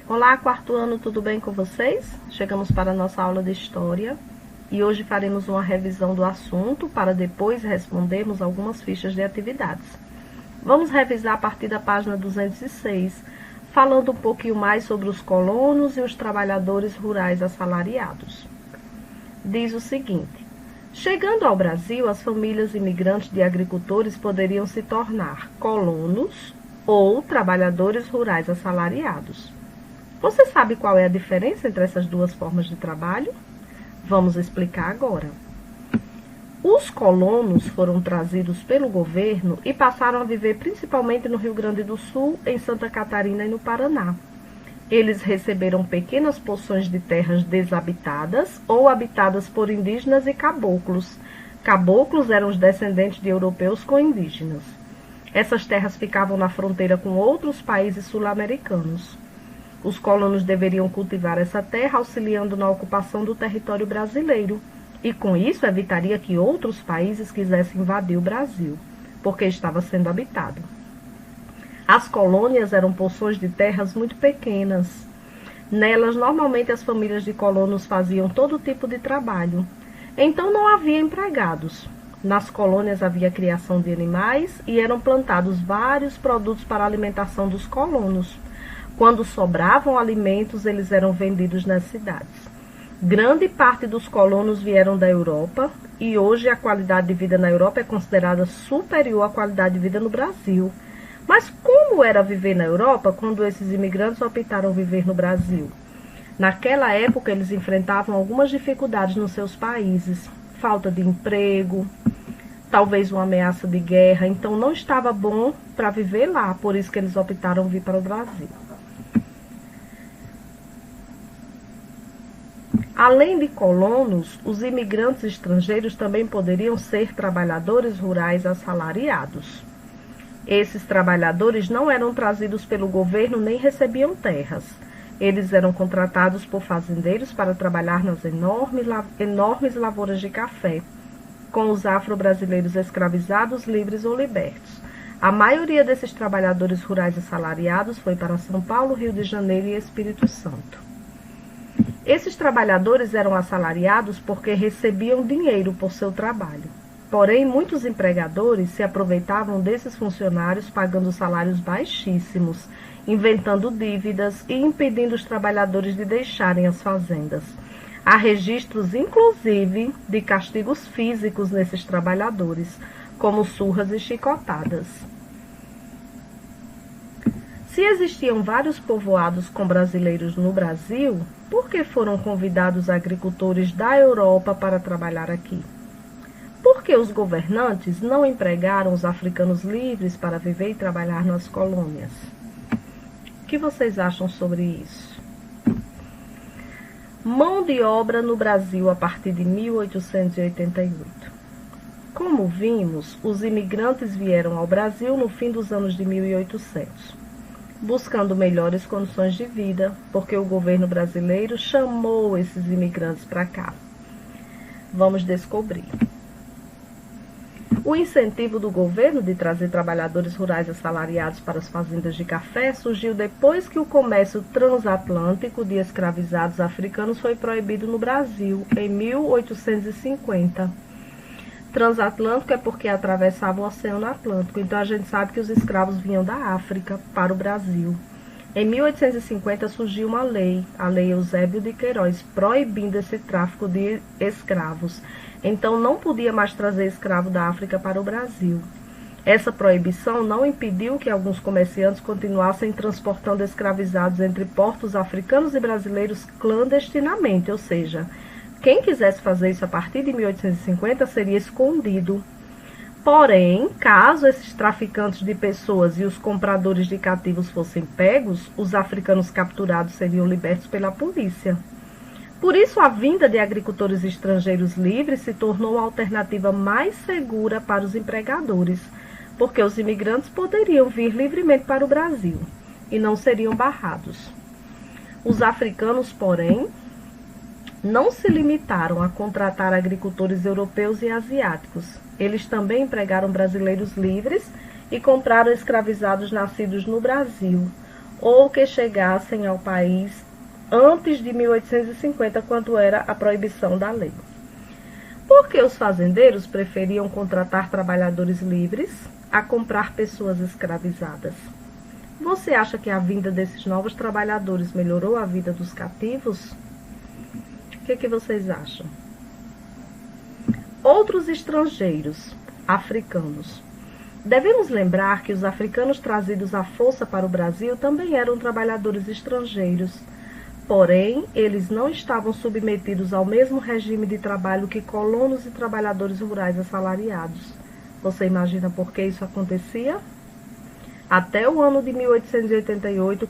Olá, quarto ano, tudo bem com vocês? Chegamos para a nossa aula de História e hoje faremos uma revisão do assunto para depois respondermos algumas fichas de atividades. Vamos revisar a partir da página 206, falando um pouquinho mais sobre os colonos e os trabalhadores rurais assalariados. Diz o seguinte: chegando ao Brasil, as famílias imigrantes de agricultores poderiam se tornar colonos ou trabalhadores rurais assalariados. Você sabe qual é a diferença entre essas duas formas de trabalho? Vamos explicar agora. Os colonos foram trazidos pelo governo e passaram a viver principalmente no Rio Grande do Sul, em Santa Catarina e no Paraná. Eles receberam pequenas porções de terras desabitadas ou habitadas por indígenas e caboclos. Caboclos eram os descendentes de europeus com indígenas. Essas terras ficavam na fronteira com outros países sul-americanos. Os colonos deveriam cultivar essa terra, auxiliando na ocupação do território brasileiro, e com isso evitaria que outros países quisessem invadir o Brasil, porque estava sendo habitado. As colônias eram porções de terras muito pequenas. Nelas, normalmente, as famílias de colonos faziam todo tipo de trabalho. Então, não havia empregados. Nas colônias havia criação de animais e eram plantados vários produtos para a alimentação dos colonos. Quando sobravam alimentos, eles eram vendidos nas cidades. Grande parte dos colonos vieram da Europa e hoje a qualidade de vida na Europa é considerada superior à qualidade de vida no Brasil. Mas como era viver na Europa quando esses imigrantes optaram viver no Brasil? Naquela época, eles enfrentavam algumas dificuldades nos seus países. Falta de emprego, talvez uma ameaça de guerra. Então, não estava bom para viver lá, por isso que eles optaram vir para o Brasil. Além de colonos, os imigrantes estrangeiros também poderiam ser trabalhadores rurais assalariados. Esses trabalhadores não eram trazidos pelo governo nem recebiam terras. Eles eram contratados por fazendeiros para trabalhar nas enormes lavouras de café, com os afro-brasileiros escravizados, livres ou libertos. A maioria desses trabalhadores rurais assalariados foi para São Paulo, Rio de Janeiro e Espírito Santo. Esses trabalhadores eram assalariados porque recebiam dinheiro por seu trabalho. Porém, muitos empregadores se aproveitavam desses funcionários pagando salários baixíssimos, inventando dívidas e impedindo os trabalhadores de deixarem as fazendas. Há registros, inclusive, de castigos físicos nesses trabalhadores, como surras e chicotadas. Se existiam vários povoados com brasileiros no Brasil, por que foram convidados agricultores da Europa para trabalhar aqui? Por que os governantes não empregaram os africanos livres para viver e trabalhar nas colônias? O que vocês acham sobre isso? Mão de obra no Brasil a partir de 1888. Como vimos, os imigrantes vieram ao Brasil no fim dos anos de 1800. Buscando melhores condições de vida, porque o governo brasileiro chamou esses imigrantes para cá. Vamos descobrir. O incentivo do governo de trazer trabalhadores rurais assalariados para as fazendas de café surgiu depois que o comércio transatlântico de escravizados africanos foi proibido no Brasil, em 1850. Transatlântico é porque atravessava o Oceano Atlântico, então a gente sabe que os escravos vinham da África para o Brasil. Em 1850 surgiu uma lei, a Lei Eusébio de Queiroz, proibindo esse tráfico de escravos. Então não podia mais trazer escravo da África para o Brasil. Essa proibição não impediu que alguns comerciantes continuassem transportando escravizados entre portos africanos e brasileiros clandestinamente, ou seja, quem quisesse fazer isso a partir de 1850 seria escondido. Porém, caso esses traficantes de pessoas e os compradores de cativos fossem pegos, os africanos capturados seriam libertos pela polícia. Por isso, a vinda de agricultores estrangeiros livres se tornou uma alternativa mais segura para os empregadores, porque os imigrantes poderiam vir livremente para o Brasil e não seriam barrados. Os africanos, porém, não se limitaram a contratar agricultores europeus e asiáticos. Eles também empregaram brasileiros livres e compraram escravizados nascidos no Brasil. ou que chegassem ao país antes de 1850, quando era a proibição da lei. Por que os fazendeiros preferiam contratar trabalhadores livres a comprar pessoas escravizadas? Você acha que a vinda desses novos trabalhadores melhorou a vida dos cativos? O que vocês acham? Outros estrangeiros, africanos. Devemos lembrar que os africanos trazidos à força para o Brasil também eram trabalhadores estrangeiros. Porém, eles não estavam submetidos ao mesmo regime de trabalho que colonos e trabalhadores rurais assalariados. Você imagina por que isso acontecia? Até o ano de 1888,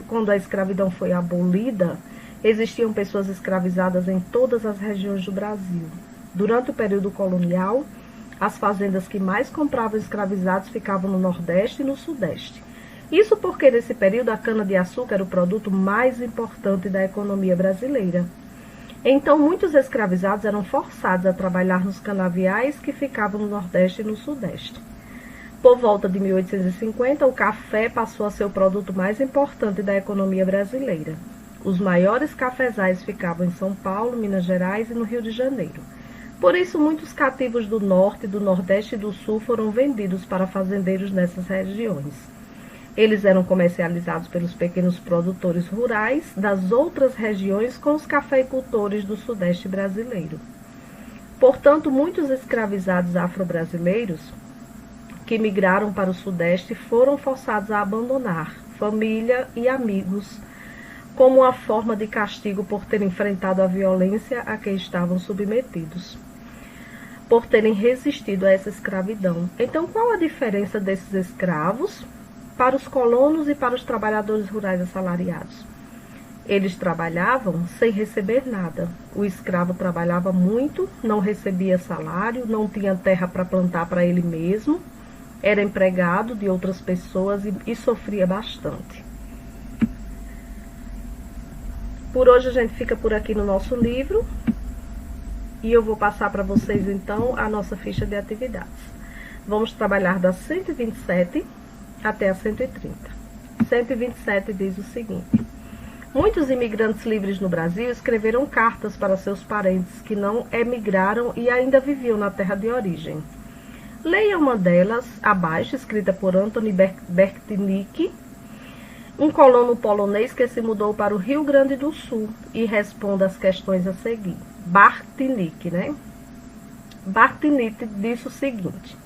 quando a escravidão foi abolida, existiam pessoas escravizadas em todas as regiões do Brasil. Durante o período colonial, as fazendas que mais compravam escravizados ficavam no Nordeste e no Sudeste. Isso porque nesse período a cana-de-açúcar era o produto mais importante da economia brasileira. Então muitos escravizados eram forçados a trabalhar nos canaviais que ficavam no Nordeste e no Sudeste. Por volta de 1850, o café passou a ser o produto mais importante da economia brasileira. Os maiores cafezais ficavam em São Paulo, Minas Gerais e no Rio de Janeiro. Por isso, muitos cativos do Norte, do Nordeste e do Sul foram vendidos para fazendeiros nessas regiões. Eles eram comercializados pelos pequenos produtores rurais das outras regiões com os cafeicultores do Sudeste brasileiro. Portanto, muitos escravizados afro-brasileiros que migraram para o Sudeste foram forçados a abandonar família e amigos como uma forma de castigo por terem enfrentado a violência a que estavam submetidos, por terem resistido a essa escravidão. Então, qual a diferença desses escravos para os colonos e para os trabalhadores rurais assalariados? Eles trabalhavam sem receber nada. O escravo trabalhava muito, não recebia salário, não tinha terra para plantar para ele mesmo, era empregado de outras pessoas e sofria bastante. Por hoje a gente fica por aqui no nosso livro e eu vou passar para vocês então a nossa ficha de atividades. Vamos trabalhar da 127 até a 130. 127 diz o seguinte: muitos imigrantes livres no Brasil escreveram cartas para seus parentes que não emigraram e ainda viviam na terra de origem. Leia uma delas abaixo, escrita por Antoni Bertinic, um colono polonês que se mudou para o Rio Grande do Sul, e responda as questões a seguir. Bertinic, né? Bertinic disse o seguinte: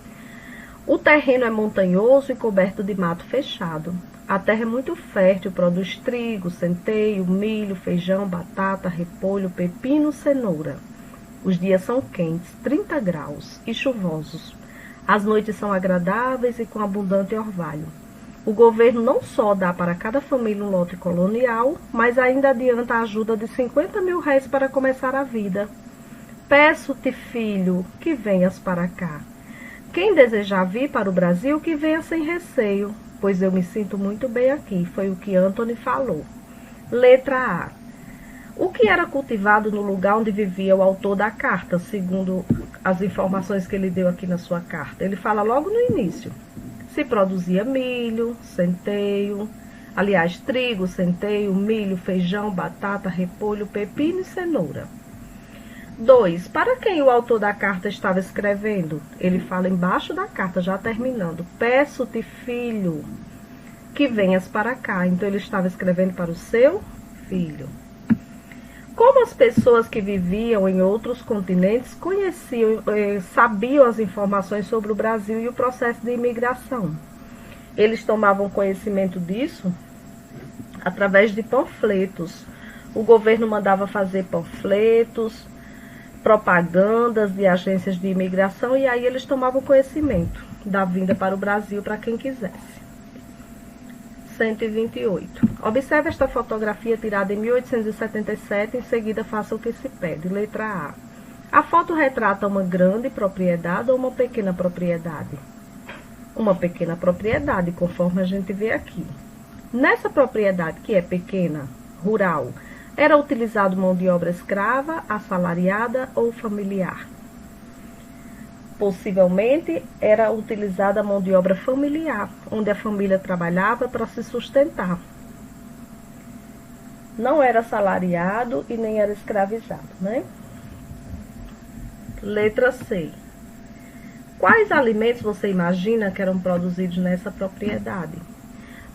o terreno é montanhoso e coberto de mato fechado. A terra é muito fértil, produz trigo, centeio, milho, feijão, batata, repolho, pepino, cenoura. Os dias são quentes, 30 graus, e chuvosos. As noites são agradáveis e com abundante orvalho. O governo não só dá para cada família um lote colonial, mas ainda adianta a ajuda de 50 mil réis para começar a vida. Peço-te, filho, que venhas para cá. Quem desejar vir para o Brasil, que venha sem receio, pois eu me sinto muito bem aqui, foi o que Antoni falou. Letra A. O que era cultivado no lugar onde vivia o autor da carta, segundo as informações que ele deu aqui na sua carta? Ele fala logo no início. Se produzia milho, centeio, aliás, trigo, centeio, milho, feijão, batata, repolho, pepino e cenoura. 2. Para quem o autor da carta estava escrevendo? Ele fala embaixo da carta, já terminando. Peço-te, filho, que venhas para cá. Então, ele estava escrevendo para o seu filho. Como as pessoas que viviam em outros continentes sabiam as informações sobre o Brasil e o processo de imigração? Eles tomavam conhecimento disso através de panfletos. O governo mandava fazer panfletos, propagandas de agências de imigração, e aí eles tomavam conhecimento da vinda para o Brasil para quem quisesse. 128. Observe esta fotografia tirada em 1877, em seguida faça o que se pede. Letra A. A foto retrata uma grande propriedade ou uma pequena propriedade? Uma pequena propriedade, conforme a gente vê aqui. Nessa propriedade, que é pequena, rural, era utilizado mão de obra escrava, assalariada ou familiar? Possivelmente era utilizada a mão de obra familiar, onde a família trabalhava para se sustentar. Não era assalariado e nem era escravizado, né? Letra C. Quais alimentos você imagina que eram produzidos nessa propriedade?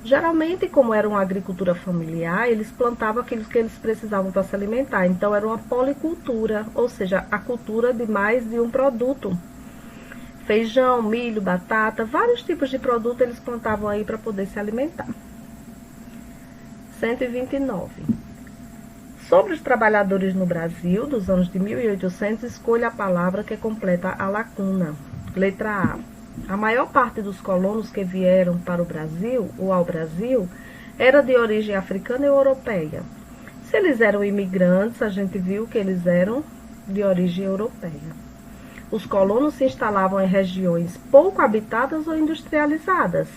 Geralmente, como era uma agricultura familiar, eles plantavam aquilo que eles precisavam para se alimentar. Então, era uma policultura, ou seja, a cultura de mais de um produto. Feijão, milho, batata, vários tipos de produto eles plantavam aí para poder se alimentar. 129. Sobre os trabalhadores no Brasil, dos anos de 1800, escolha a palavra que completa a lacuna. Letra A. A maior parte dos colonos que vieram para o Brasil, ou ao Brasil, era de origem africana e europeia. Se eles eram imigrantes, a gente viu que eles eram de origem europeia. Os colonos se instalavam em regiões pouco habitadas ou industrializadas.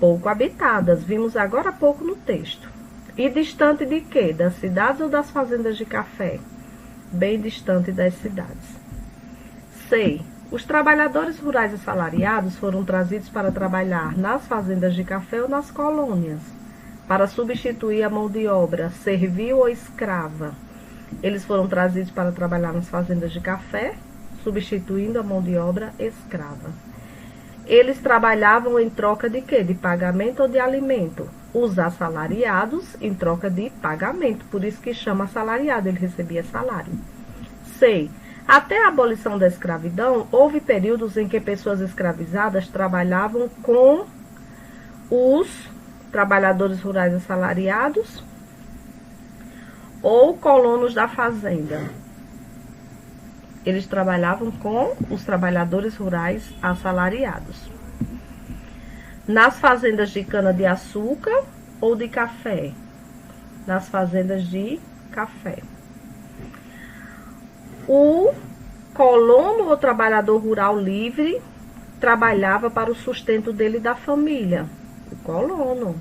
Pouco habitadas, vimos agora há pouco no texto. E distante de quê? Das cidades ou das fazendas de café? Bem distante das cidades. C. Os trabalhadores rurais assalariados foram trazidos para trabalhar nas fazendas de café ou nas colônias, para substituir a mão de obra servil ou escrava. Eles foram trazidos para trabalhar nas fazendas de café, substituindo a mão de obra escrava. Eles trabalhavam em troca de quê? De pagamento ou de alimento? Os assalariados em troca de pagamento, por isso que chama assalariado, ele recebia salário. C. Até a abolição da escravidão, houve períodos em que pessoas escravizadas trabalhavam com os trabalhadores rurais assalariados ou colonos da fazenda. Eles trabalhavam com os trabalhadores rurais assalariados. Nas fazendas de cana-de-açúcar ou de café? Nas fazendas de café. O colono ou trabalhador rural livre trabalhava para o sustento dele e da família. O colono.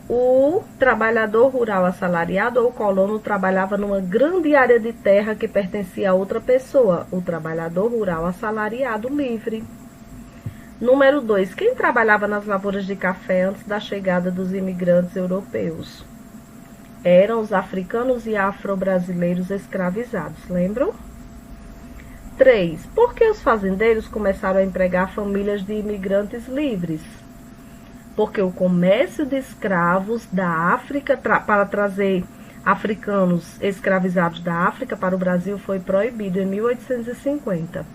O trabalhador rural assalariado ou colono trabalhava numa grande área de terra que pertencia a outra pessoa. O trabalhador rural assalariado livre. Número 2. Quem trabalhava nas lavouras de café antes da chegada dos imigrantes europeus? Eram os africanos e afro-brasileiros escravizados, lembram? 3. Por que os fazendeiros começaram a empregar famílias de imigrantes livres? Porque o comércio de escravos da África, para trazer africanos escravizados da África para o Brasil, foi proibido em 1850.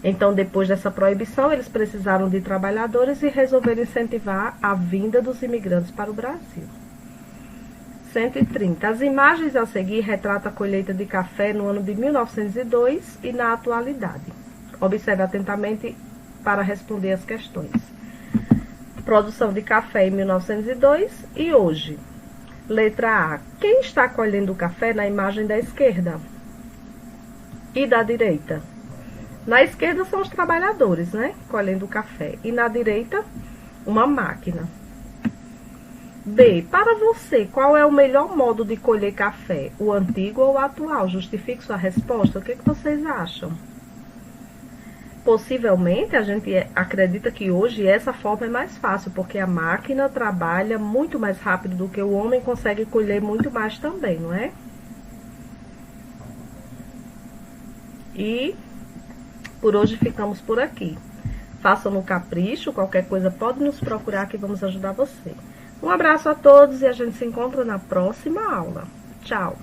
Então, depois dessa proibição, eles precisaram de trabalhadores e resolveram incentivar a vinda dos imigrantes para o Brasil. 130. As imagens a seguir retratam a colheita de café no ano de 1902 e na atualidade. Observe atentamente para responder as questões. Produção de café em 1902 e hoje. Letra A. Quem está colhendo o café na imagem da esquerda? E da direita? Na esquerda são os trabalhadores, né? Colhendo o café. E na direita, uma máquina. B. Para você, qual é o melhor modo de colher café? O antigo ou o atual? Justifique sua resposta. O que vocês acham? Possivelmente, a gente acredita que hoje essa forma é mais fácil, porque a máquina trabalha muito mais rápido do que o homem, consegue colher muito mais também, não é? E por hoje ficamos por aqui. Façam no capricho, qualquer coisa pode nos procurar que vamos ajudar você. Um abraço a todos e a gente se encontra na próxima aula. Tchau!